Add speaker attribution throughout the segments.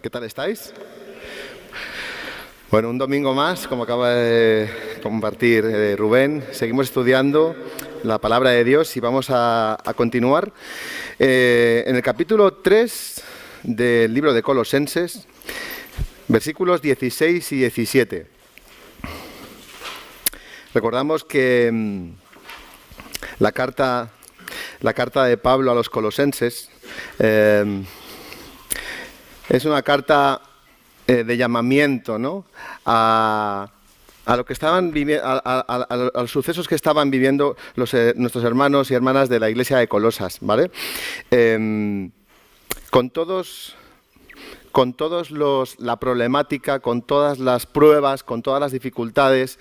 Speaker 1: ¿Qué tal estáis? Bueno, un domingo más, como acaba de compartir Rubén, seguimos estudiando la palabra de Dios y vamos a continuar en el capítulo 3 del libro de Colosenses, versículos 16 y 17. Recordamos que la carta de Pablo a los colosenses es una carta de llamamiento, ¿no? a lo que estaban a los sucesos que estaban viviendo nuestros hermanos y hermanas de la iglesia de Colosas, ¿vale? Con todos la problemática, con todas las pruebas, con todas las dificultades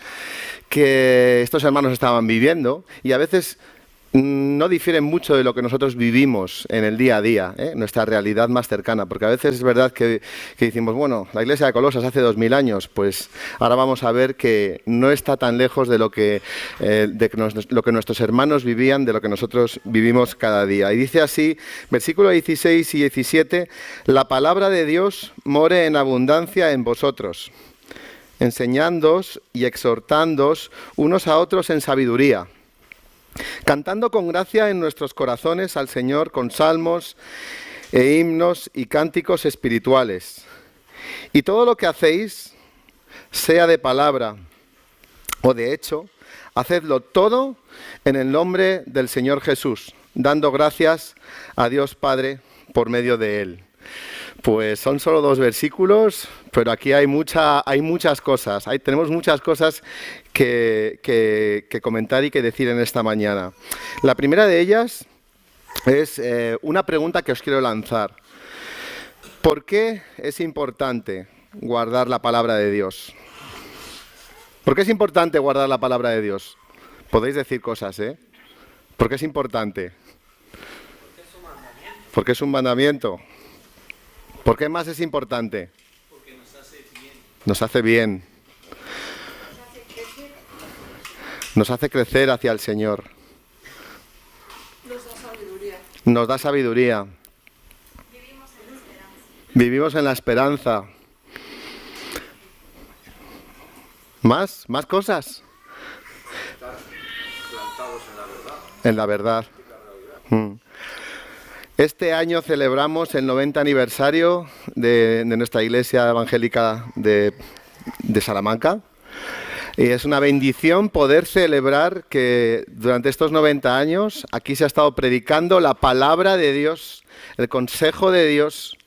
Speaker 1: que estos hermanos estaban viviendo, y a veces no difieren mucho de lo que nosotros vivimos en el día a día, nuestra realidad más cercana, porque a veces es verdad que decimos, bueno, la iglesia de Colosas hace 2000 años, pues ahora vamos a ver que no está tan lejos de lo que nuestros hermanos vivían, de lo que nosotros vivimos cada día. Y dice así, versículo 16 y 17, la palabra de Dios more en abundancia en vosotros, enseñándoos y exhortándoos unos a otros en sabiduría, cantando con gracia en nuestros corazones al Señor con salmos e himnos y cánticos espirituales. Y todo lo que hacéis, sea de palabra o de hecho, hacedlo todo en el nombre del Señor Jesús, dando gracias a Dios Padre por medio de Él. Pues son solo 2 versículos, pero aquí hay muchas cosas, tenemos muchas cosas que comentar y que decir en esta mañana. La primera de ellas es una pregunta que os quiero lanzar. ¿Por qué es importante guardar la palabra de Dios? ¿Por qué es importante guardar la palabra de Dios? Podéis decir cosas, ¿eh? ¿Por qué es importante? Porque es un mandamiento. ¿Por qué más es importante?
Speaker 2: Porque nos hace bien.
Speaker 1: Nos hace bien. Nos hace crecer hacia el Señor.
Speaker 3: Nos da sabiduría.
Speaker 1: Nos da sabiduría. Vivimos en la esperanza. ¿Más cosas?
Speaker 2: Estar plantados en la verdad.
Speaker 1: En la verdad. Este año celebramos el 90 aniversario de nuestra iglesia evangélica de Salamanca. Y es una bendición poder celebrar que durante estos 90 años aquí se ha estado predicando la palabra de Dios, el consejo de Dios,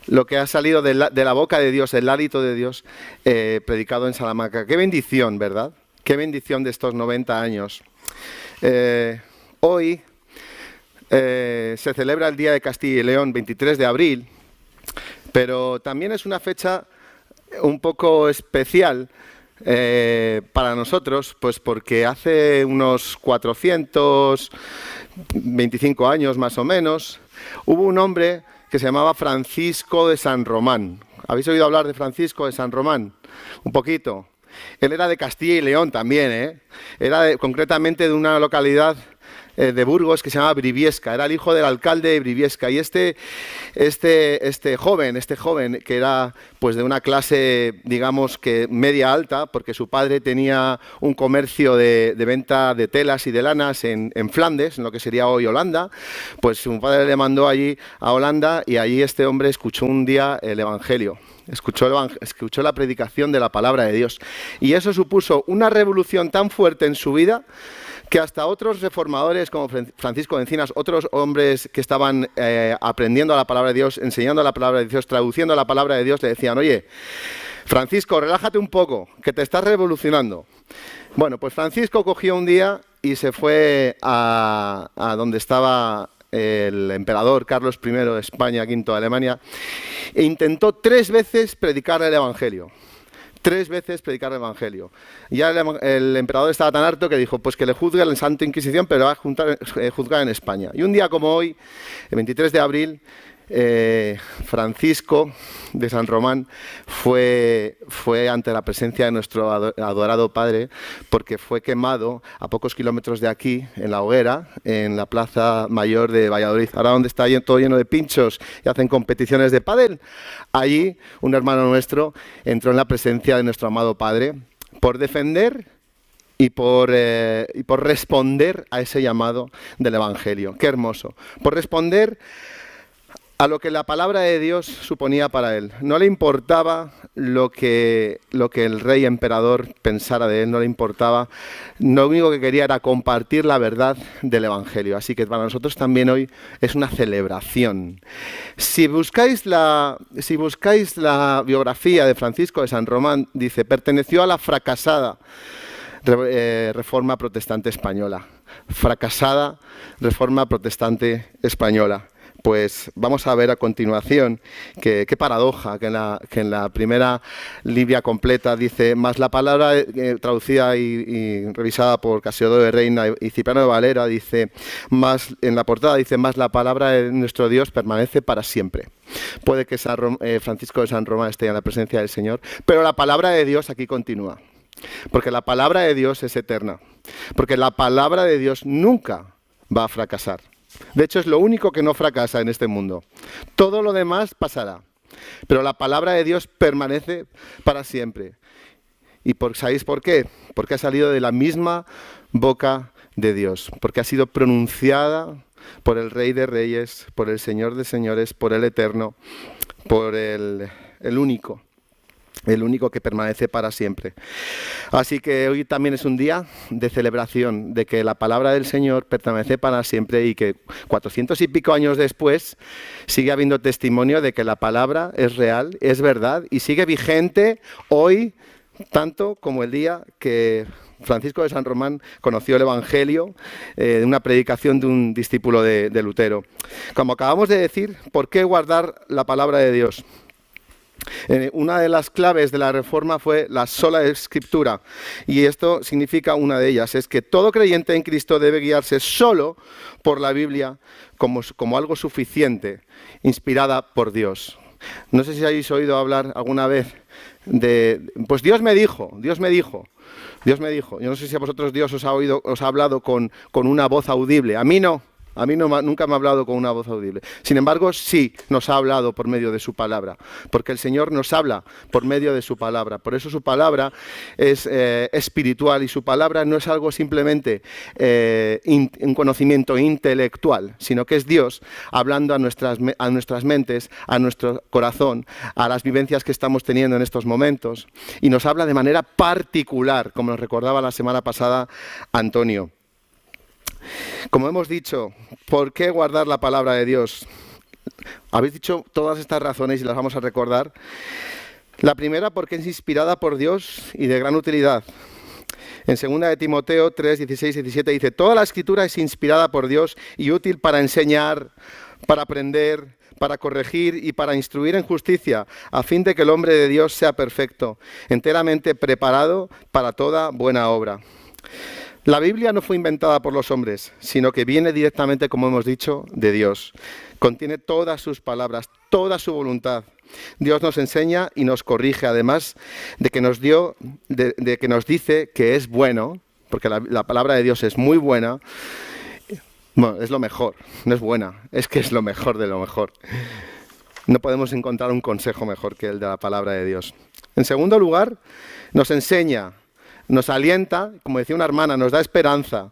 Speaker 1: lo que ha salido de la boca de Dios, el hálito de Dios, predicado en Salamanca. Qué bendición, ¿verdad? Qué bendición de estos 90 años. Hoy se celebra el Día de Castilla y León, 23 de abril, pero también es una fecha un poco especial para nosotros, pues porque hace unos 425 años más o menos, hubo un hombre que se llamaba Francisco de San Román. ¿Habéis oído hablar de Francisco de San Román? Un poquito. Él era de Castilla y León también, Era concretamente de una localidad de Burgos que se llama Briviesca, era el hijo del alcalde de Briviesca, y este joven que era pues de una clase, digamos que media alta, porque su padre tenía un comercio de venta de telas y de lanas en Flandes, en lo que sería hoy Holanda, pues su padre le mandó allí a Holanda y allí este hombre escuchó un día el Evangelio. Escuchó la predicación de la palabra de Dios, y eso supuso una revolución tan fuerte en su vida que hasta otros reformadores como Francisco de Encinas, otros hombres que estaban aprendiendo la palabra de Dios, enseñando la palabra de Dios, traduciendo la palabra de Dios, le decían, oye, Francisco, relájate un poco, que te estás revolucionando. Bueno, pues Francisco cogió un día y se fue a donde estaba el emperador Carlos I de España, V de Alemania, e intentó 3 veces predicar el Evangelio. 3 veces predicar el Evangelio. Ya el emperador estaba tan harto que dijo, pues que le juzgue la Santa Inquisición, pero va a juzgar en España. Y un día como hoy, el 23 de abril, Francisco de San Román fue ante la presencia de nuestro adorado Padre, porque fue quemado a pocos kilómetros de aquí, en la hoguera, en la Plaza Mayor de Valladolid. Ahora donde está todo lleno de pinchos y hacen competiciones de pádel, allí un hermano nuestro entró en la presencia de nuestro amado Padre por defender y por responder a ese llamado del Evangelio. ¡Qué hermoso! Por responder a lo que la palabra de Dios suponía para él. No le importaba lo que el rey emperador pensara de él, no le importaba. Lo único que quería era compartir la verdad del Evangelio. Así que para nosotros también hoy es una celebración. Si buscáis la biografía de Francisco de San Román, dice, perteneció a la fracasada Reforma Protestante Española. Fracasada Reforma Protestante Española. Pues vamos a ver a continuación qué paradoja, que en la primera Biblia completa dice, más la palabra traducida y revisada por Casiodoro de Reina y Cipriano de Valera, dice, más en la portada dice, más la palabra de nuestro Dios permanece para siempre. Puede que Francisco de San Román esté en la presencia del Señor, pero la palabra de Dios aquí continúa, porque la palabra de Dios es eterna, porque la palabra de Dios nunca va a fracasar. De hecho, es lo único que no fracasa en este mundo. Todo lo demás pasará, pero la palabra de Dios permanece para siempre. ¿Y sabéis por qué? Porque ha salido de la misma boca de Dios, porque ha sido pronunciada por el Rey de Reyes, por el Señor de Señores, por el Eterno, por el único que permanece para siempre. Así que hoy también es un día de celebración, de que la palabra del Señor permanece para siempre y que 400 y pico años después sigue habiendo testimonio de que la palabra es real, es verdad y sigue vigente hoy, tanto como el día que Francisco de San Román conoció el Evangelio de una predicación de un discípulo de Lutero. Como acabamos de decir, ¿por qué guardar la palabra de Dios? Una de las claves de la Reforma fue la sola Escritura, y esto significa una de ellas, es que todo creyente en Cristo debe guiarse solo por la Biblia como algo suficiente, inspirada por Dios. No sé si habéis oído hablar alguna vez pues Dios me dijo. Yo no sé si a vosotros Dios os ha hablado con una voz audible. A mí no. Nunca me ha hablado con una voz audible. Sin embargo, sí nos ha hablado por medio de su palabra, porque el Señor nos habla por medio de su palabra. Por eso su palabra es espiritual y su palabra no es algo simplemente un conocimiento intelectual, sino que es Dios hablando a nuestras mentes, a nuestro corazón, a las vivencias que estamos teniendo en estos momentos. Y nos habla de manera particular, como nos recordaba la semana pasada Antonio. Como hemos dicho, ¿por qué guardar la palabra de Dios? Habéis dicho todas estas razones y las vamos a recordar. La primera, porque es inspirada por Dios y de gran utilidad. En 2 de Timoteo 3, 16 y 17 dice, toda la Escritura es inspirada por Dios y útil para enseñar, para aprender, para corregir y para instruir en justicia, a fin de que el hombre de Dios sea perfecto, enteramente preparado para toda buena obra. La Biblia no fue inventada por los hombres, sino que viene directamente, como hemos dicho, de Dios. Contiene todas sus palabras, toda su voluntad. Dios nos enseña y nos corrige, además de que nos dice que es bueno, porque la palabra de Dios es muy buena. Bueno, es lo mejor, no es buena, es que es lo mejor de lo mejor. No podemos encontrar un consejo mejor que el de la palabra de Dios. En segundo lugar, nos enseña, nos alienta, como decía una hermana, nos da esperanza.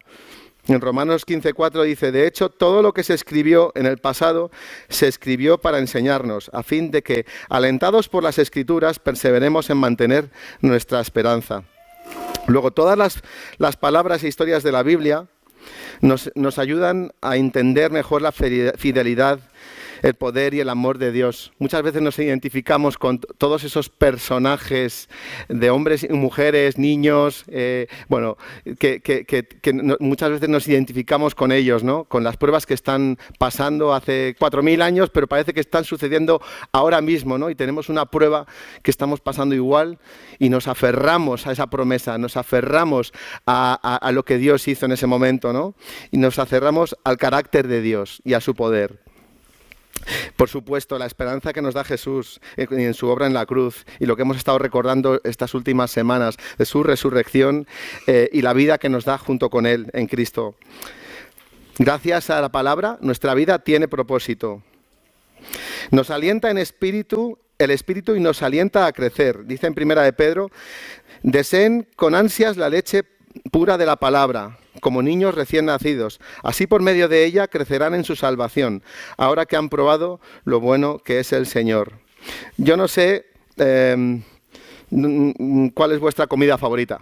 Speaker 1: En Romanos 15:4 dice, de hecho, todo lo que se escribió en el pasado se escribió para enseñarnos, a fin de que, alentados por las Escrituras, perseveremos en mantener nuestra esperanza. Luego, todas las palabras e historias de la Biblia nos ayudan a entender mejor la fidelidad, el poder y el amor de Dios. Muchas veces nos identificamos con todos esos personajes de hombres y mujeres, niños, muchas veces nos identificamos con ellos, ¿no? Con las pruebas que están pasando hace 4.000 años, pero parece que están sucediendo ahora mismo, ¿no? Y tenemos una prueba que estamos pasando igual y nos aferramos a esa promesa, nos aferramos a lo que Dios hizo en ese momento, ¿no? Y nos aferramos al carácter de Dios y a su poder. Por supuesto, la esperanza que nos da Jesús en su obra en la cruz y lo que hemos estado recordando estas últimas semanas de su resurrección y la vida que nos da junto con Él en Cristo. Gracias a la palabra, nuestra vida tiene propósito. Nos alienta en espíritu, el espíritu, y nos alienta a crecer. Dice en 1 de Pedro, deseen con ansias la leche pura de la palabra, como niños recién nacidos. Así por medio de ella crecerán en su salvación, ahora que han probado lo bueno que es el Señor. Yo no sé cuál es vuestra comida favorita.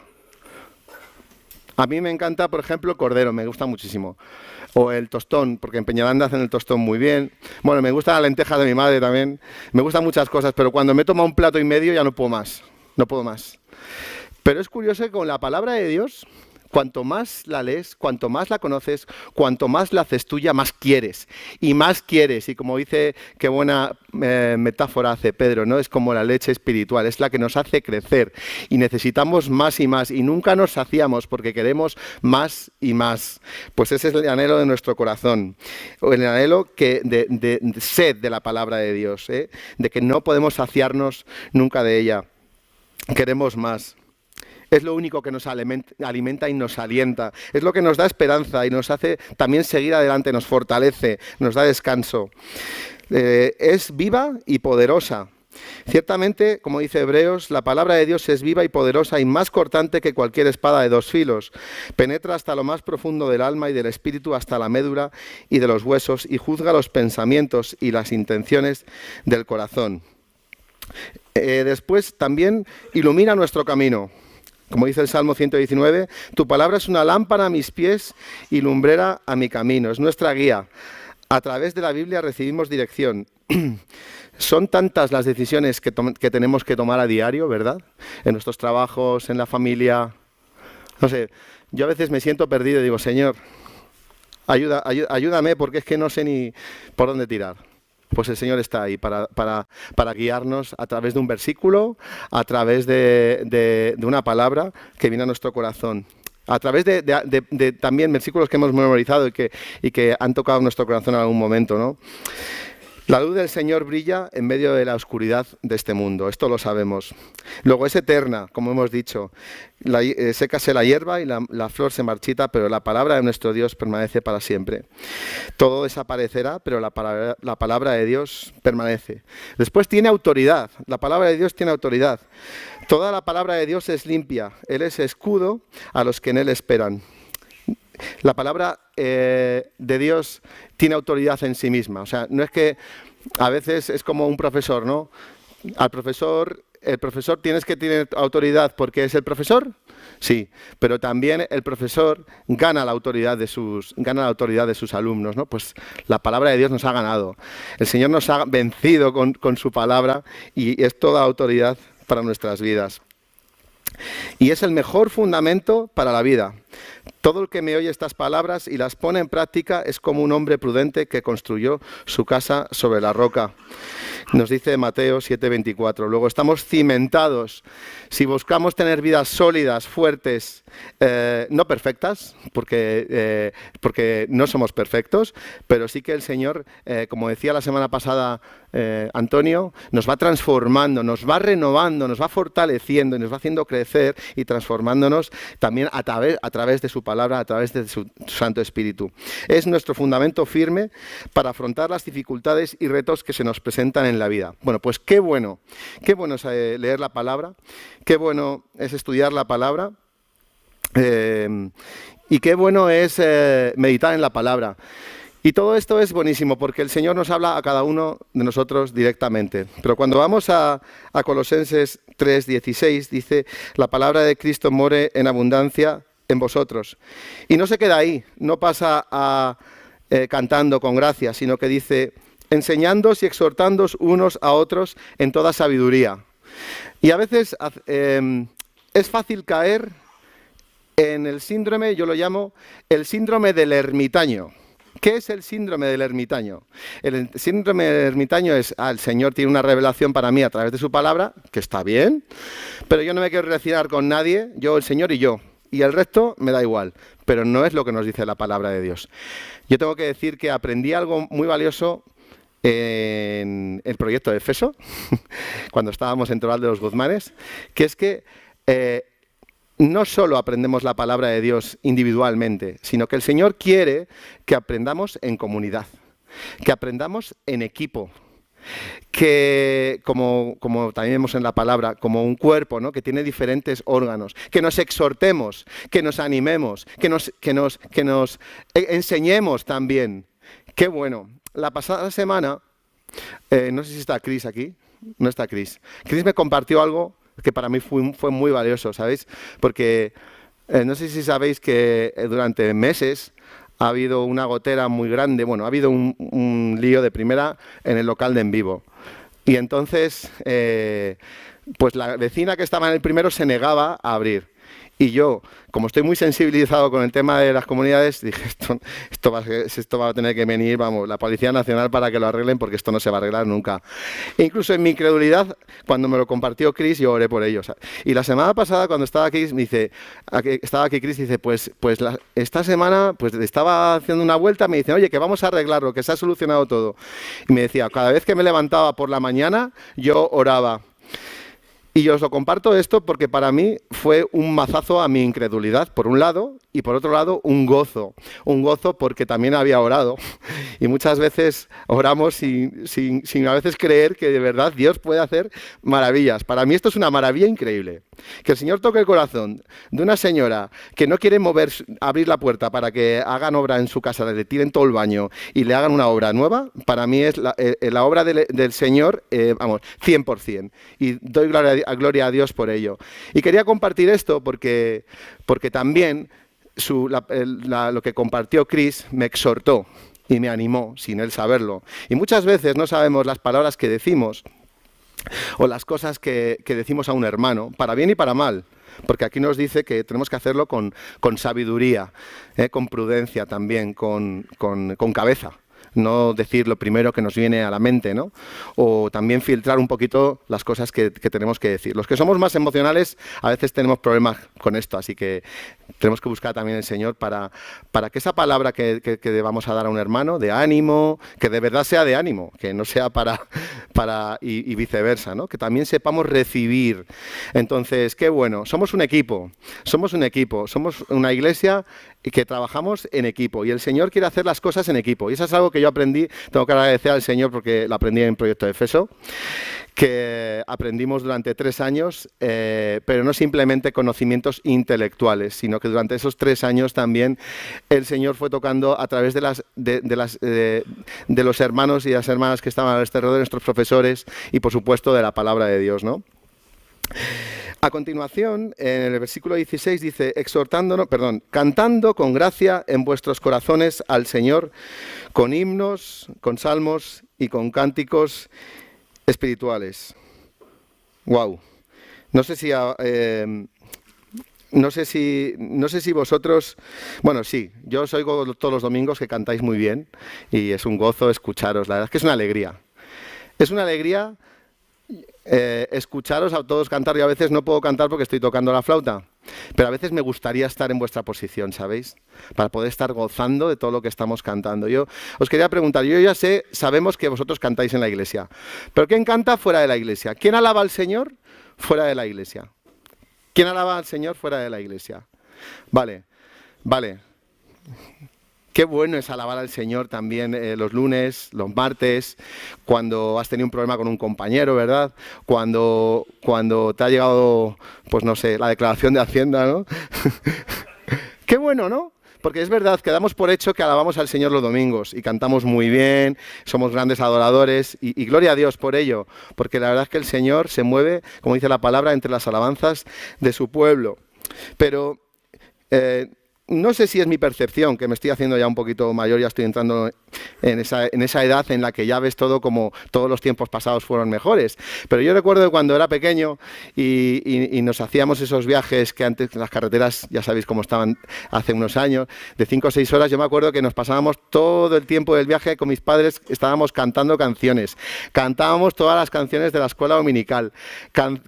Speaker 1: A mí me encanta, por ejemplo, el cordero, me gusta muchísimo. O el tostón, porque en Peñaranda hacen el tostón muy bien. Bueno, me gustan las lentejas de mi madre también. Me gustan muchas cosas, pero cuando me tomo un plato y medio ya no puedo más. No puedo más. Pero es curioso que con la palabra de Dios, cuanto más la lees, cuanto más la conoces, cuanto más la haces tuya, más quieres. Y más quieres. Y como dice, qué buena metáfora hace Pedro, ¿no? Es como la leche espiritual, es la que nos hace crecer. Y necesitamos más y más. Y nunca nos saciamos porque queremos más y más. Pues ese es el anhelo de nuestro corazón. El anhelo de sed de la palabra de Dios, ¿eh? De que no podemos saciarnos nunca de ella. Queremos más. Es lo único que nos alimenta y nos alienta. Es lo que nos da esperanza y nos hace también seguir adelante, nos fortalece, nos da descanso. Es viva y poderosa. Ciertamente, como dice Hebreos, la palabra de Dios es viva y poderosa y más cortante que cualquier espada de dos filos. Penetra hasta lo más profundo del alma y del espíritu, hasta la médula y de los huesos, y juzga los pensamientos y las intenciones del corazón. Después también ilumina nuestro camino. Como dice el Salmo 119, tu palabra es una lámpara a mis pies y lumbrera a mi camino. Es nuestra guía. A través de la Biblia recibimos dirección. Son tantas las decisiones que tenemos que tomar a diario, ¿verdad? En nuestros trabajos, en la familia. No sé, yo a veces me siento perdido y digo, Señor, ayúdame porque es que no sé ni por dónde tirar. Pues el Señor está ahí para guiarnos a través de un versículo, a través de una palabra que viene a nuestro corazón. A través de también versículos que hemos memorizado y que han tocado nuestro corazón en algún momento, ¿no? La luz del Señor brilla en medio de la oscuridad de este mundo, esto lo sabemos. Luego es eterna, como hemos dicho. Sécase la hierba y la flor se marchita, pero la palabra de nuestro Dios permanece para siempre. Todo desaparecerá, pero la palabra de Dios permanece. Después tiene autoridad, la palabra de Dios tiene autoridad. Toda la palabra de Dios es limpia, Él es escudo a los que en Él esperan. La palabra de Dios tiene autoridad en sí misma. O sea, no es que a veces es como un profesor, ¿no? El profesor tienes que tener autoridad porque es el profesor, sí, pero también el profesor gana la autoridad de sus alumnos, ¿no? Pues la palabra de Dios nos ha ganado. El Señor nos ha vencido con su palabra y es toda autoridad para nuestras vidas. Y es el mejor fundamento para la vida. Todo el que me oye estas palabras y las pone en práctica es como un hombre prudente que construyó su casa sobre la roca. Nos dice Mateo 7:24. Luego estamos cimentados. Si buscamos tener vidas sólidas, fuertes, no perfectas, porque no somos perfectos, pero sí que el Señor, como decía la semana pasada Antonio, nos va transformando, nos va renovando, nos va fortaleciendo y nos va haciendo crecer y transformándonos también a través de su palabra, a través de su Santo Espíritu. Es nuestro fundamento firme para afrontar las dificultades y retos que se nos presentan en la vida. Bueno, pues qué bueno es leer la palabra, qué bueno es estudiar la palabra y qué bueno es meditar en la palabra. Y todo esto es buenísimo porque el Señor nos habla a cada uno de nosotros directamente. Pero cuando vamos a Colosenses 3:16, dice, la palabra de Cristo more en abundancia en vosotros. Y no se queda ahí, no pasa cantando con gracia, sino que dice, enseñándoos y exhortándoos unos a otros en toda sabiduría. Y a veces es fácil caer en el síndrome, yo lo llamo el síndrome del ermitaño. ¿Qué es el síndrome del ermitaño? El síndrome del ermitaño es, el Señor tiene una revelación para mí a través de su palabra, que está bien, pero yo no me quiero relacionar con nadie, yo, el Señor y yo. Y el resto me da igual, pero no es lo que nos dice la palabra de Dios. Yo tengo que decir que aprendí algo muy valioso en el proyecto de Efeso, cuando estábamos en Toral de los Guzmanes, que es que no solo aprendemos la palabra de Dios individualmente, sino que el Señor quiere que aprendamos en comunidad, que aprendamos en equipo, que como también vemos en la palabra, como un cuerpo, ¿no?, que tiene diferentes órganos, que nos exhortemos, que nos animemos, que nos enseñemos también. Qué bueno. La pasada semana, no sé si está Chris aquí, no está Chris. Chris me compartió algo que para mí fue muy valioso, ¿sabéis? Porque no sé si sabéis que durante meses ha habido una gotera muy grande, bueno, ha habido un lío de primera en el local de En Vivo. Y entonces, pues la vecina que estaba en el primero se negaba a abrir. Y yo, como estoy muy sensibilizado con el tema de las comunidades, dije, esto va a tener que venir, vamos, la Policía Nacional para que lo arreglen, porque esto no se va a arreglar nunca. E incluso en mi incredulidad, cuando me lo compartió Chris, yo oré por ellos. Y la semana pasada, cuando estaba aquí, Chris dice, esta semana pues estaba haciendo una vuelta, me dice, oye, que vamos a arreglarlo, que se ha solucionado todo. Y me decía, cada vez que me levantaba por la mañana, yo oraba. Y os lo comparto esto porque para mí fue un mazazo a mi incredulidad, por un lado, y por otro lado un gozo porque también había orado. Y muchas veces oramos sin a veces creer que de verdad Dios puede hacer maravillas. Para mí esto es una maravilla increíble. Que el Señor toque el corazón de una señora que no quiere abrir la puerta para que hagan obra en su casa, le tiren todo el baño y le hagan una obra nueva, para mí es la obra del Señor, vamos, 100%. Y doy gloria a Dios por ello. Y quería compartir esto porque también lo que compartió Chris me exhortó y me animó sin él saberlo. Y muchas veces no sabemos las palabras que decimos o las cosas que decimos a un hermano, para bien y para mal. Porque aquí nos dice que tenemos que hacerlo con sabiduría, con prudencia también, con cabeza. No decir lo primero que nos viene a la mente, ¿no? O también filtrar un poquito las cosas que tenemos que decir. Los que somos más emocionales a veces tenemos problemas con esto, así que tenemos que buscar también el Señor para que esa palabra que vamos a dar a un hermano, de ánimo, que de verdad sea de ánimo, que no sea y viceversa, ¿no? Que también sepamos recibir. Entonces, qué bueno, somos un equipo, somos una iglesia que trabajamos en equipo y el Señor quiere hacer las cosas en equipo. Y eso es algo que yo aprendí, tengo que agradecer al Señor porque lo aprendí en el proyecto de Efeso, que aprendimos durante 3 años, pero no simplemente conocimientos intelectuales, sino que durante esos 3 años también el Señor fue tocando a través de los hermanos y las hermanas que estaban alrededor de nuestros profesores y por supuesto de la palabra de Dios, ¿no? A continuación, en el versículo 16 dice, cantando con gracia en vuestros corazones al Señor, con himnos, con salmos y con cánticos espirituales. Wow. No sé si vosotros, bueno, sí, yo os oigo todos los domingos que cantáis muy bien y es un gozo escucharos, la verdad es que es una alegría. Es una alegría escucharos a todos cantar. Yo a veces no puedo cantar porque estoy tocando la flauta, pero a veces me gustaría estar en vuestra posición, ¿sabéis? Para poder estar gozando de todo lo que estamos cantando. Yo os quería preguntar, sabemos que vosotros cantáis en la iglesia, pero ¿quién canta fuera de la iglesia? ¿Quién alaba al Señor fuera de la iglesia? ¿Quién alaba al Señor fuera de la iglesia? Vale. Qué bueno es alabar al Señor también los lunes, los martes, cuando has tenido un problema con un compañero, ¿verdad? Cuando te ha llegado, pues no sé, la declaración de Hacienda, ¿no? Qué bueno, ¿no? Porque es verdad que damos por hecho que alabamos al Señor los domingos y cantamos muy bien, somos grandes adoradores y gloria a Dios por ello, porque la verdad es que el Señor se mueve, como dice la palabra, entre las alabanzas de su pueblo. Pero no sé si es mi percepción, que me estoy haciendo ya un poquito mayor, ya estoy entrando en esa edad en la que ya ves todo como todos los tiempos pasados fueron mejores. Pero yo recuerdo cuando era pequeño y nos hacíamos esos viajes que antes las carreteras, ya sabéis cómo estaban hace unos años, de 5 o 6 horas, yo me acuerdo que nos pasábamos todo el tiempo del viaje con mis padres, estábamos cantando canciones, cantábamos todas las canciones de la escuela dominical,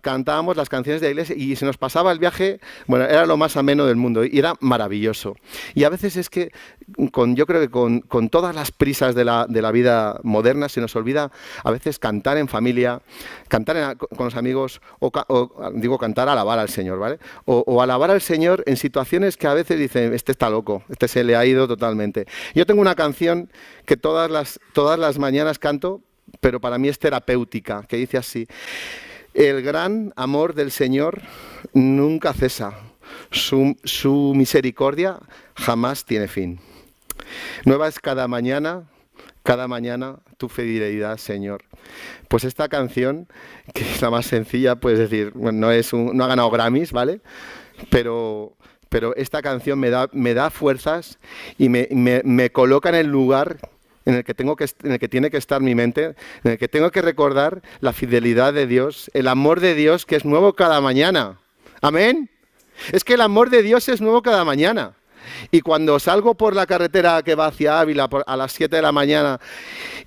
Speaker 1: cantábamos las canciones de la iglesia y se nos pasaba el viaje, bueno, era lo más ameno del mundo y era maravilloso. maravilloso. Y a veces es que, yo creo que con todas las prisas de la vida moderna, se nos olvida a veces cantar en familia, cantar con los amigos, digo cantar, alabar al Señor, ¿vale? O alabar al Señor en situaciones que a veces dicen, este está loco, este se le ha ido totalmente. Yo tengo una canción que todas las mañanas canto, pero para mí es terapéutica, que dice así: el gran amor del Señor nunca cesa, su misericordia jamás tiene fin. Nueva es cada mañana tu fidelidad, Señor. Pues esta canción, que es la más sencilla, puedes decir, bueno, no ha ganado Grammys, ¿vale? Pero esta canción me da fuerzas y me coloca en el lugar en el que tiene que estar mi mente, en el que tengo que recordar la fidelidad de Dios, el amor de Dios que es nuevo cada mañana. ¿Amén? Es que el amor de Dios es nuevo cada mañana. Y cuando salgo por la carretera que va hacia Ávila a las 7 de la mañana,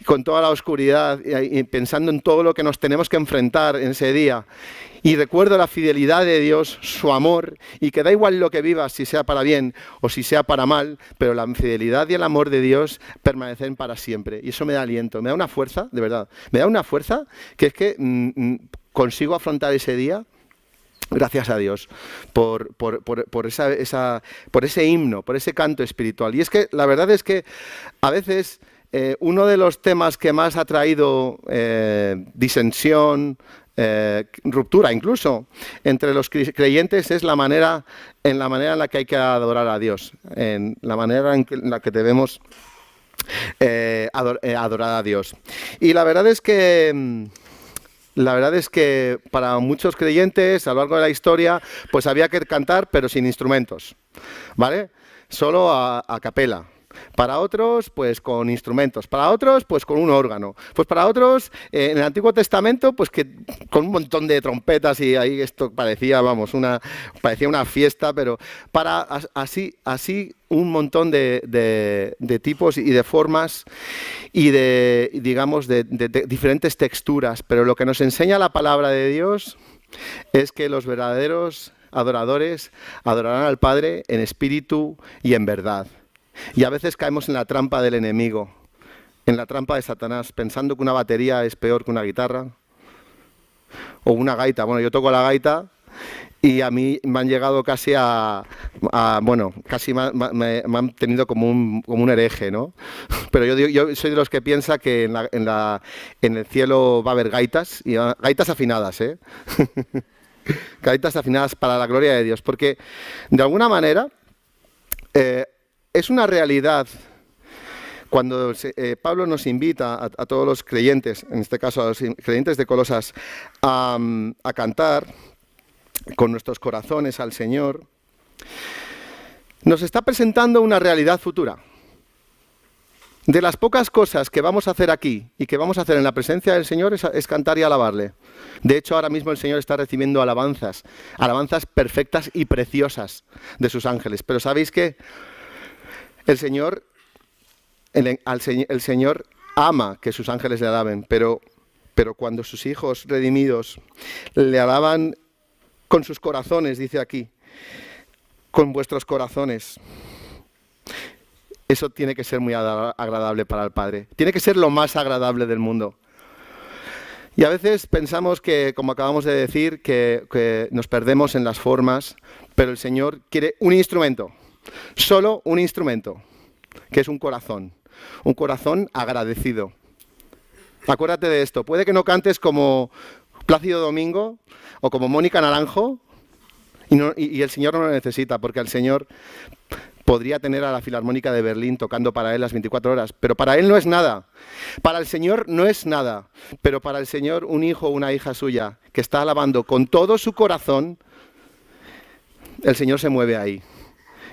Speaker 1: con toda la oscuridad y pensando en todo lo que nos tenemos que enfrentar en ese día, y recuerdo la fidelidad de Dios, su amor, y que da igual lo que vivas, si sea para bien o si sea para mal, pero la fidelidad y el amor de Dios permanecen para siempre. Y eso me da aliento, me da una fuerza, de verdad, me da una fuerza que es que consigo afrontar ese día. Gracias a Dios por ese himno, por ese canto espiritual. Y es que la verdad es que a veces uno de los temas que más ha traído disensión, ruptura incluso entre los creyentes es la manera en la que hay que adorar a Dios, en la manera en la que debemos adorar a Dios. Y la verdad es que para muchos creyentes a lo largo de la historia pues había que cantar pero sin instrumentos, ¿vale? Solo a capela. Para otros, pues con instrumentos. Para otros, pues con un órgano. Pues para otros, en el Antiguo Testamento, pues que con un montón de trompetas y ahí esto parecía una fiesta, pero así un montón de tipos y de formas y de diferentes texturas. Pero lo que nos enseña la palabra de Dios es que los verdaderos adoradores adorarán al Padre en espíritu y en verdad. Y a veces caemos en la trampa del enemigo, en la trampa de Satanás, pensando que una batería es peor que una guitarra o una gaita. Bueno, yo toco la gaita y a mí me han llegado casi casi me han tenido como un hereje, ¿no? Pero yo soy de los que piensa que en el cielo va a haber gaitas, y gaitas afinadas, ¿eh? Gaitas afinadas para la gloria de Dios, porque de alguna manera es una realidad cuando Pablo nos invita a todos los creyentes, en este caso a los creyentes de Colosas, a cantar con nuestros corazones al Señor. Nos está presentando una realidad futura. De las pocas cosas que vamos a hacer aquí y que vamos a hacer en la presencia del Señor es cantar y alabarle. De hecho, ahora mismo el Señor está recibiendo alabanzas perfectas y preciosas de sus ángeles. Pero ¿sabéis qué? El Señor ama que sus ángeles le alaben, pero cuando sus hijos redimidos le alaban con sus corazones, dice aquí, con vuestros corazones, eso tiene que ser muy agradable para el Padre. Tiene que ser lo más agradable del mundo. Y a veces pensamos que, como acabamos de decir, que nos perdemos en las formas, pero el Señor quiere un instrumento. Solo un instrumento, que es un corazón agradecido. Acuérdate de esto, puede que no cantes como Plácido Domingo o como Mónica Naranjo y el Señor no lo necesita, porque el Señor podría tener a la Filarmónica de Berlín tocando para Él las 24 horas, pero para Él no es nada. Para el Señor no es nada, pero para el Señor un hijo o una hija suya que está alabando con todo su corazón, el Señor se mueve ahí.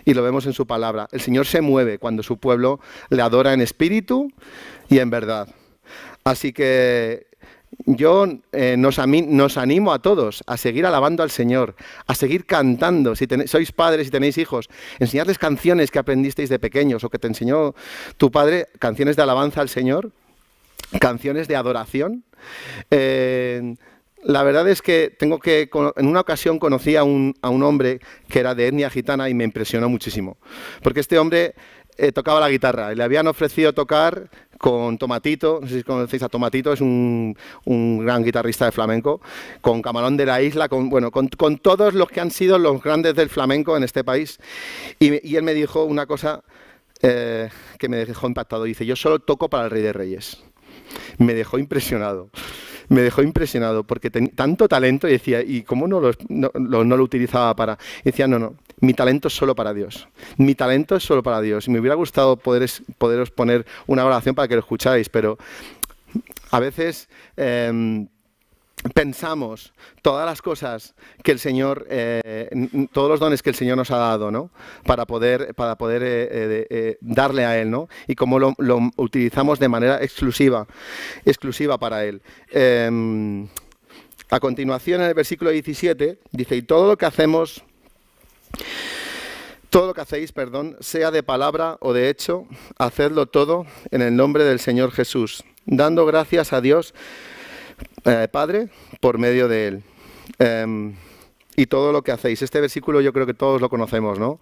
Speaker 1: Y lo vemos en su palabra. El Señor se mueve cuando su pueblo le adora en espíritu y en verdad. Así que yo nos animo a todos a seguir alabando al Señor, a seguir cantando. Si sois padres y tenéis hijos, enseñarles canciones que aprendisteis de pequeños o que te enseñó tu padre, canciones de alabanza al Señor, canciones de adoración. la verdad es que en una ocasión conocí a un hombre que era de etnia gitana y me impresionó muchísimo. Porque este hombre tocaba la guitarra y le habían ofrecido tocar con Tomatito, no sé si conocéis a Tomatito, es un gran guitarrista de flamenco, con Camarón de la Isla, con todos los que han sido los grandes del flamenco en este país. Y él me dijo una cosa que me dejó impactado. Dice, yo solo toco para el Rey de Reyes. Me dejó impresionado. Me dejó impresionado porque tenía tanto talento y decía, ¿y cómo no lo utilizaba para...? Y decía, no, mi talento es solo para Dios. Mi talento es solo para Dios. Y me hubiera gustado poderos poner una oración para que lo escucháis, pero a veces pensamos todas las cosas que el Señor, todos los dones que el Señor nos ha dado, ¿no? Para poder darle a Él, ¿no? Y cómo lo utilizamos de manera exclusiva para Él. A continuación, en el versículo 17, dice, y todo lo que hacéis, sea de palabra o de hecho, hacedlo todo en el nombre del Señor Jesús, dando gracias a Dios Padre por medio de Él. Y todo lo que hacéis. Este versículo yo creo que todos lo conocemos, ¿no?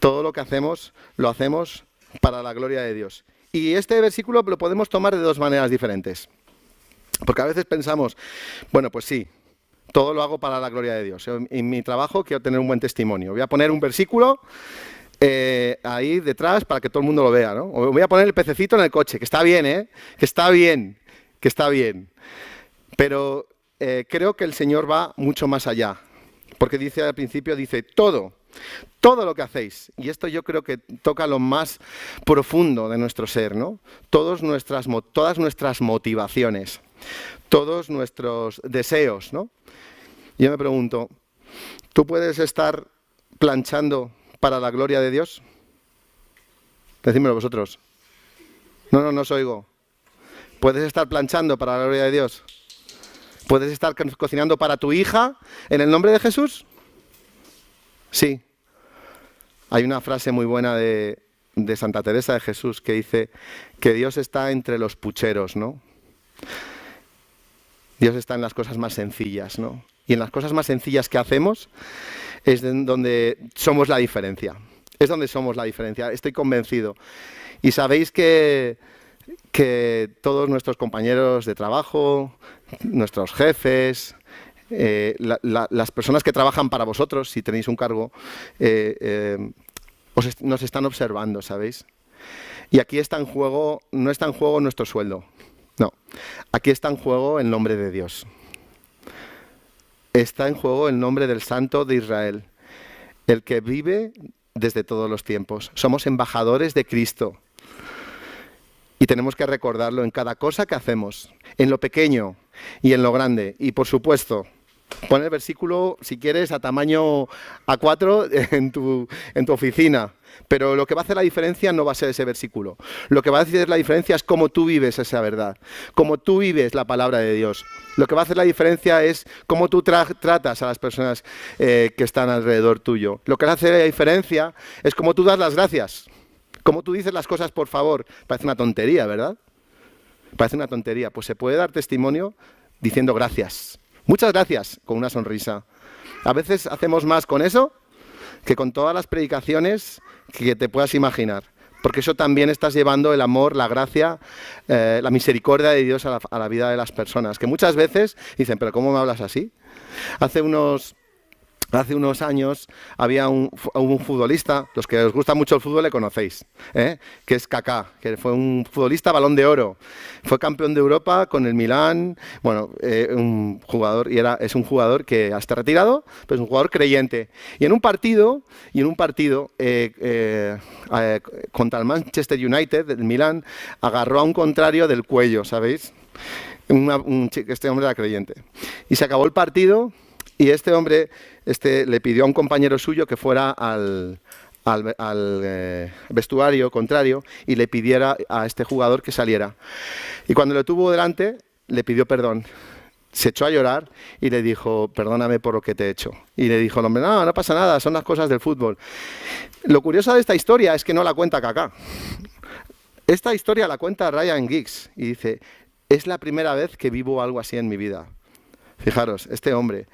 Speaker 1: Todo lo que hacemos, lo hacemos para la gloria de Dios. Y este versículo lo podemos tomar de dos maneras diferentes. Porque a veces pensamos, bueno, pues sí, todo lo hago para la gloria de Dios. En mi trabajo quiero tener un buen testimonio. Voy a poner un versículo ahí detrás para que todo el mundo lo vea, ¿no? O voy a poner el pececito en el coche, que está bien, ¿eh? Que está bien. Pero creo que el Señor va mucho más allá, porque dice al principio, todo lo que hacéis, y esto yo creo que toca lo más profundo de nuestro ser, ¿no? Todas nuestras motivaciones, todos nuestros deseos, ¿no? Yo me pregunto, ¿tú puedes estar planchando para la gloria de Dios? Decídmelo vosotros. No os oigo. ¿Puedes estar planchando para la gloria de Dios? ¿Puedes estar cocinando para tu hija en el nombre de Jesús? Sí. Hay una frase muy buena de Santa Teresa de Jesús que dice que Dios está entre los pucheros, ¿no? Dios está en las cosas más sencillas, ¿no? Y en las cosas más sencillas que hacemos es donde somos la diferencia. Es donde somos la diferencia, estoy convencido. Y sabéis que todos nuestros compañeros de trabajo, nuestros jefes, las personas que trabajan para vosotros, si tenéis un cargo, nos están observando, ¿sabéis? Y aquí no está en juego nuestro sueldo, no. Aquí está en juego el nombre de Dios. Está en juego el nombre del Santo de Israel, el que vive desde todos los tiempos. Somos embajadores de Cristo. Y tenemos que recordarlo en cada cosa que hacemos, en lo pequeño y en lo grande. Y por supuesto, pon el versículo, si quieres, a tamaño A4 en tu oficina. Pero lo que va a hacer la diferencia no va a ser ese versículo. Lo que va a hacer la diferencia es cómo tú vives esa verdad, cómo tú vives la palabra de Dios. Lo que va a hacer la diferencia es cómo tú tratas a las personas que están alrededor tuyo. Lo que va a hacer la diferencia es cómo tú das las gracias. Como tú dices las cosas, por favor, parece una tontería, ¿verdad? Parece una tontería. Pues se puede dar testimonio diciendo gracias. Muchas gracias, con una sonrisa. A veces hacemos más con eso que con todas las predicaciones que te puedas imaginar. Porque eso también estás llevando el amor, la gracia, la misericordia de Dios a la vida de las personas. Que muchas veces dicen, ¿pero cómo me hablas así? Hace unos años había un futbolista, los que os gusta mucho el fútbol le conocéis, que es Kaká, que fue un futbolista Balón de Oro, fue campeón de Europa con el Milán, un jugador, es un jugador que ya está retirado, pero es un jugador creyente. Y en un partido contra el Manchester United, el Milán, agarró a un contrario del cuello, ¿sabéis? Este hombre era creyente. Y se acabó el partido. Y este hombre le pidió a un compañero suyo que fuera al vestuario contrario y le pidiera a este jugador que saliera. Y cuando lo tuvo delante, le pidió perdón. Se echó a llorar y le dijo, perdóname por lo que te he hecho. Y le dijo el hombre, no pasa nada, son las cosas del fútbol. Lo curioso de esta historia es que no la cuenta Kaká. Esta historia la cuenta Ryan Giggs y dice, es la primera vez que vivo algo así en mi vida. Fijaros, este hombre.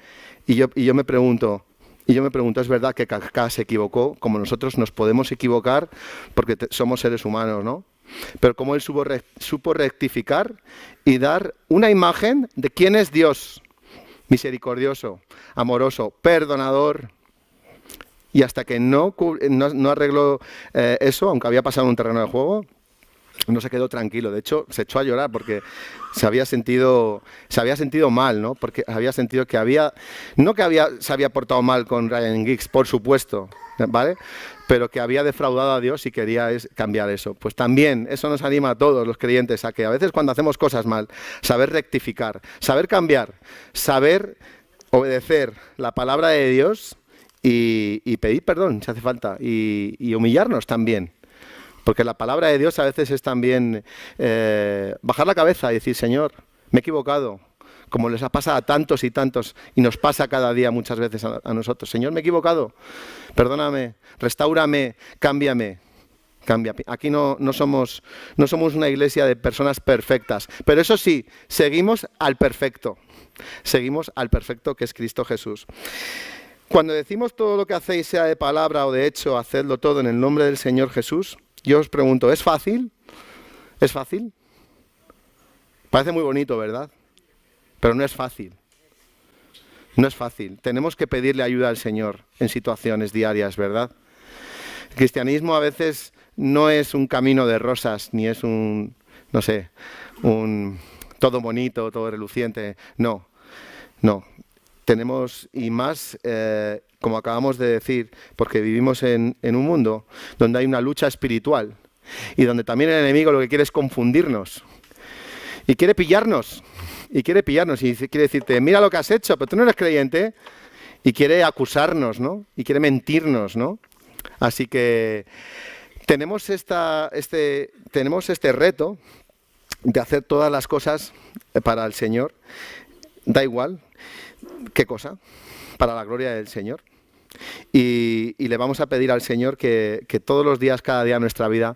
Speaker 1: Y yo me pregunto, ¿es verdad que Kafka se equivocó? Como nosotros nos podemos equivocar porque somos seres humanos, ¿no? Pero como él supo rectificar y dar una imagen de quién es Dios. Misericordioso, amoroso, perdonador. Y hasta que no arregló eso, aunque había pasado en un terreno de juego, no se quedó tranquilo. De hecho, se echó a llorar porque se había sentido mal, ¿no? Porque había sentido que se había portado mal con Ryan Giggs, por supuesto, ¿vale? Pero que había defraudado a Dios y quería cambiar eso. Pues también eso nos anima a todos los creyentes a que a veces cuando hacemos cosas mal, saber rectificar, saber cambiar, saber obedecer la palabra de Dios y pedir perdón si hace falta y humillarnos también. Porque la palabra de Dios a veces es también bajar la cabeza y decir, Señor, me he equivocado, como les ha pasado a tantos y tantos, y nos pasa cada día muchas veces a nosotros. Señor, me he equivocado, perdóname, restáurame, cámbiame. Aquí no somos una iglesia de personas perfectas, pero eso sí, seguimos al perfecto que es Cristo Jesús. Cuando decimos todo lo que hacéis, sea de palabra o de hecho, hacedlo todo en el nombre del Señor Jesús, yo os pregunto, ¿es fácil? ¿Es fácil? Parece muy bonito, ¿verdad? Pero no es fácil. No es fácil. Tenemos que pedirle ayuda al Señor en situaciones diarias, ¿verdad? El cristianismo a veces no es un camino de rosas, ni es un todo bonito, todo reluciente. No. Tenemos, y más, como acabamos de decir, porque vivimos en un mundo donde hay una lucha espiritual y donde también el enemigo lo que quiere es confundirnos y quiere pillarnos y quiere decirte, mira lo que has hecho, pero tú no eres creyente, y quiere acusarnos, ¿no? Y quiere mentirnos, ¿no? Así que tenemos este reto de hacer todas las cosas para el Señor, da igual qué cosa, para la gloria del Señor. Y le vamos a pedir al Señor que todos los días, cada día de nuestra vida,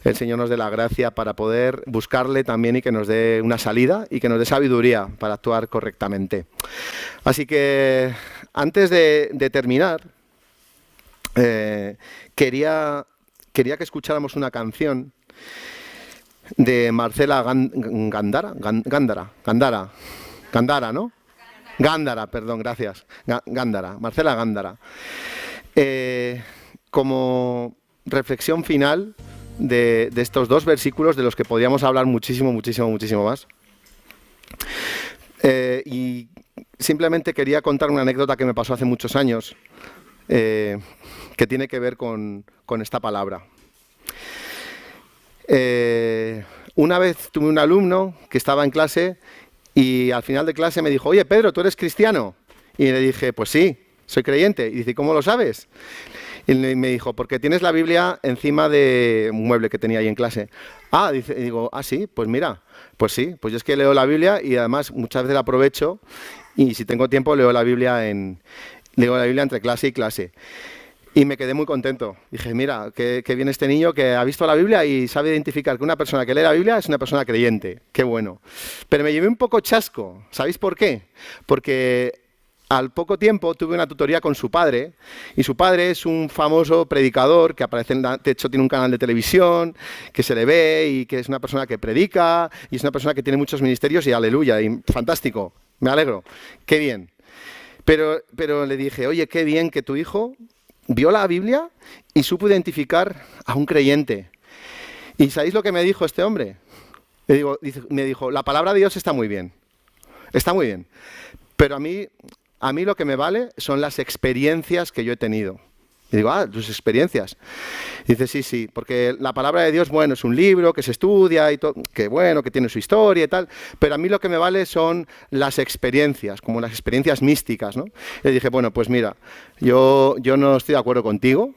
Speaker 1: el Señor nos dé la gracia para poder buscarle también y que nos dé una salida y que nos dé sabiduría para actuar correctamente. Así que antes de terminar, quería que escucháramos una canción de Marcela Gándara, ¿no? Gándara, perdón, gracias. Gándara, Marcela Gándara. Como reflexión final de estos dos versículos de los que podríamos hablar muchísimo más. Y simplemente quería contar una anécdota que me pasó hace muchos años, que tiene que ver con esta palabra. Una vez tuve un alumno que estaba en clase y al final de clase me dijo, oye Pedro, ¿tú eres cristiano? Y le dije, pues sí, soy creyente. Y dice, ¿cómo lo sabes? Y me dijo, porque tienes la Biblia encima de un mueble que tenía ahí en clase. Digo, sí, pues mira, pues sí, pues yo es que leo la Biblia y además muchas veces la aprovecho y si tengo tiempo leo la Biblia entre clase y clase. Y me quedé muy contento. Dije, mira, qué bien este niño que ha visto la Biblia y sabe identificar que una persona que lee la Biblia es una persona creyente. Qué bueno. Pero me llevé un poco chasco. ¿Sabéis por qué? Porque al poco tiempo tuve una tutoría con su padre, y su padre es un famoso predicador que aparece de hecho tiene un canal de televisión, que se le ve y que es una persona que predica y es una persona que tiene muchos ministerios y aleluya, y fantástico, me alegro, qué bien. Pero le dije, oye, qué bien que tu hijo vio la Biblia y supo identificar a un creyente. ¿Y sabéis lo que me dijo este hombre? Me dijo, la palabra de Dios está muy bien, pero a mí lo que me vale son las experiencias que yo he tenido. Y digo, tus experiencias. Y dice, sí, porque la palabra de Dios, bueno, es un libro que se estudia y todo, que bueno, que tiene su historia y tal, pero a mí lo que me vale son las experiencias, como las experiencias místicas, ¿no? Y le dije, bueno, pues mira, yo no estoy de acuerdo contigo,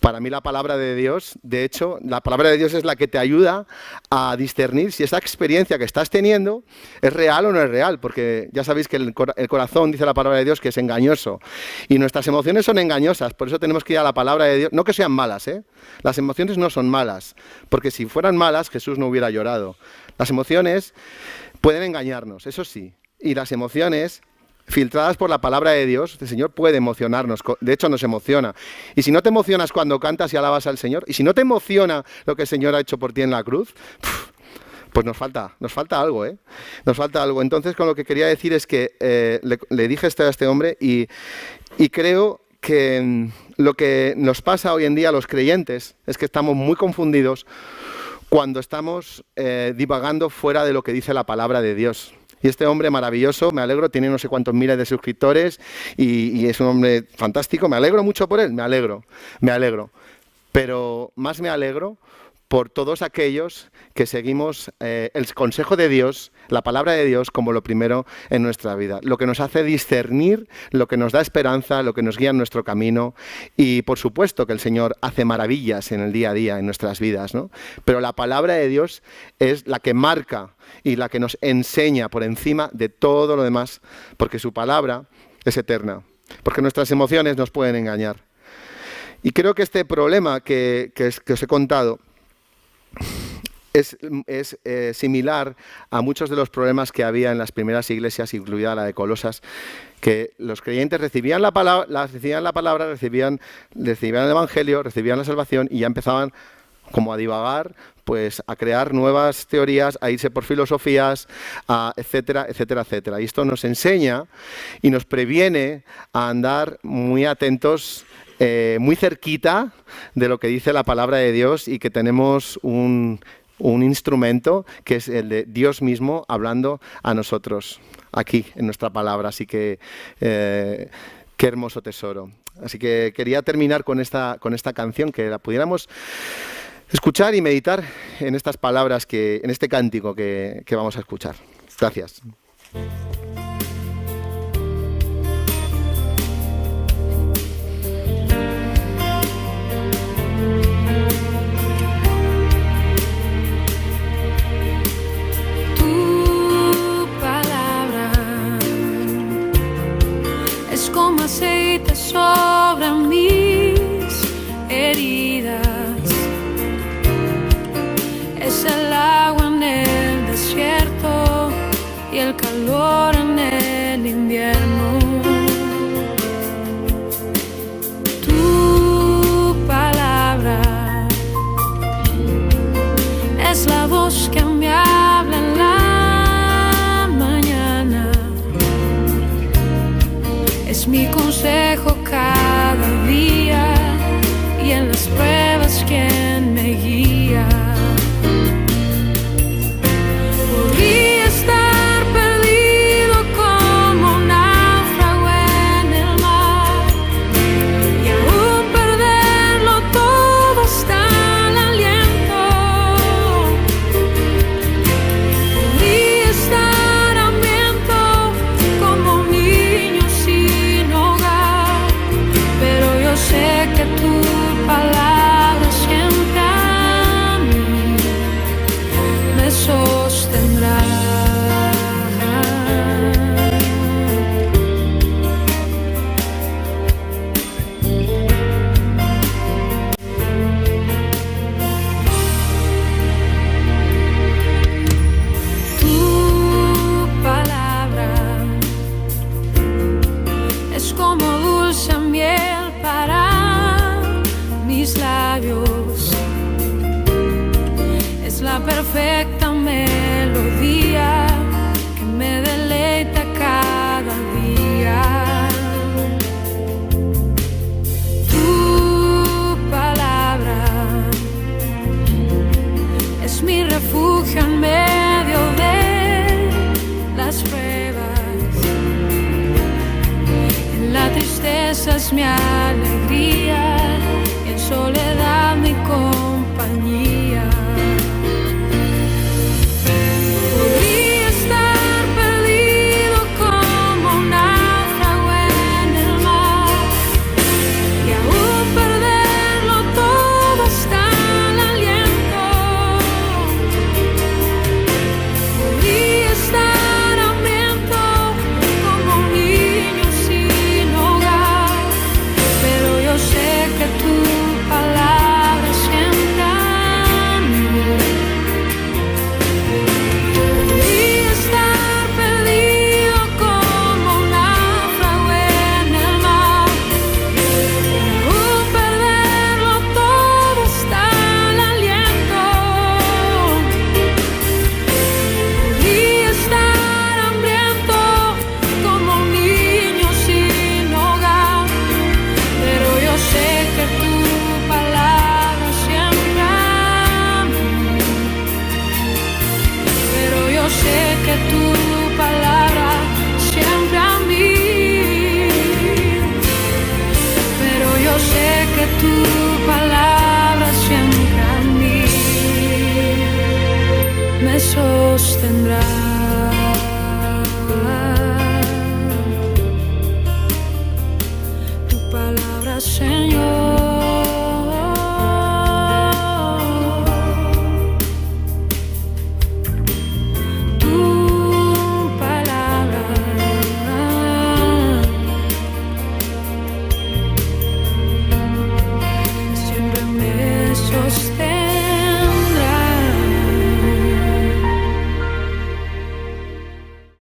Speaker 1: Para mí la palabra de Dios, de hecho, la palabra de Dios es la que te ayuda a discernir si esa experiencia que estás teniendo es real o no es real, porque ya sabéis que el corazón, dice la palabra de Dios, que es engañoso, y nuestras emociones son engañosas, por eso tenemos que ir a la palabra de Dios, no que sean malas, las emociones no son malas, porque si fueran malas Jesús no hubiera llorado. Las emociones pueden engañarnos, eso sí. Y las emociones, filtradas por la palabra de Dios, el Señor puede emocionarnos, de hecho nos emociona. Y si no te emocionas cuando cantas y alabas al Señor, y si no te emociona lo que el Señor ha hecho por ti en la cruz, pues nos falta algo, ¿eh? Nos falta algo. Entonces, con lo que quería decir es que le dije esto a este hombre y creo que lo que nos pasa hoy en día a los creyentes es que estamos muy confundidos cuando estamos divagando fuera de lo que dice la palabra de Dios. Y este hombre maravilloso, me alegro, tiene no sé cuántos miles de suscriptores y es un hombre fantástico, me alegro mucho por él, me alegro. Pero más me alegro por todos aquellos que seguimos el consejo de Dios, la palabra de Dios como lo primero en nuestra vida, lo que nos hace discernir, lo que nos da esperanza, lo que nos guía en nuestro camino y por supuesto que el Señor hace maravillas en el día a día en nuestras vidas, ¿no? Pero la palabra de Dios es la que marca y la que nos enseña por encima de todo lo demás, porque su palabra es eterna, porque nuestras emociones nos pueden engañar. Y creo que este problema que os he contado es similar a muchos de los problemas que había en las primeras iglesias, incluida la de Colosas, que los creyentes recibían la palabra, recibían el Evangelio, recibían la salvación y ya empezaban como a divagar, pues a crear nuevas teorías, a irse por filosofías, etcétera, etcétera, etcétera. Y esto nos enseña y nos previene a andar muy atentos, muy cerquita de lo que dice la palabra de Dios y que tenemos un instrumento que es el de Dios mismo hablando a nosotros aquí en nuestra palabra. Así que qué hermoso tesoro. Así que quería terminar con esta canción, que la pudiéramos escuchar y meditar en estas palabras, en este cántico que vamos a escuchar. Gracias.
Speaker 4: Como aceite sobre mis heridas, es el agua en el desierto y el calor en el invierno. Tu palabra es la voz que me habla en la mañana. Es mi consejo cada día y en las pruebas quien me guía. Podría estar perdido como un náufrago en el mar y aún perderlo todo hasta el aliento. Podría estar hambriento como un niño sin hogar, pero yo sé que tu palabra siempre a mí me sostendrá. Tu palabra es como dulce miel para mis labios, es la perfecta melodía que me deleita cada día. Tu palabra es mi refugio en medio de las pruebas, en la tristeza es mi alegría y en soledad mi corazón.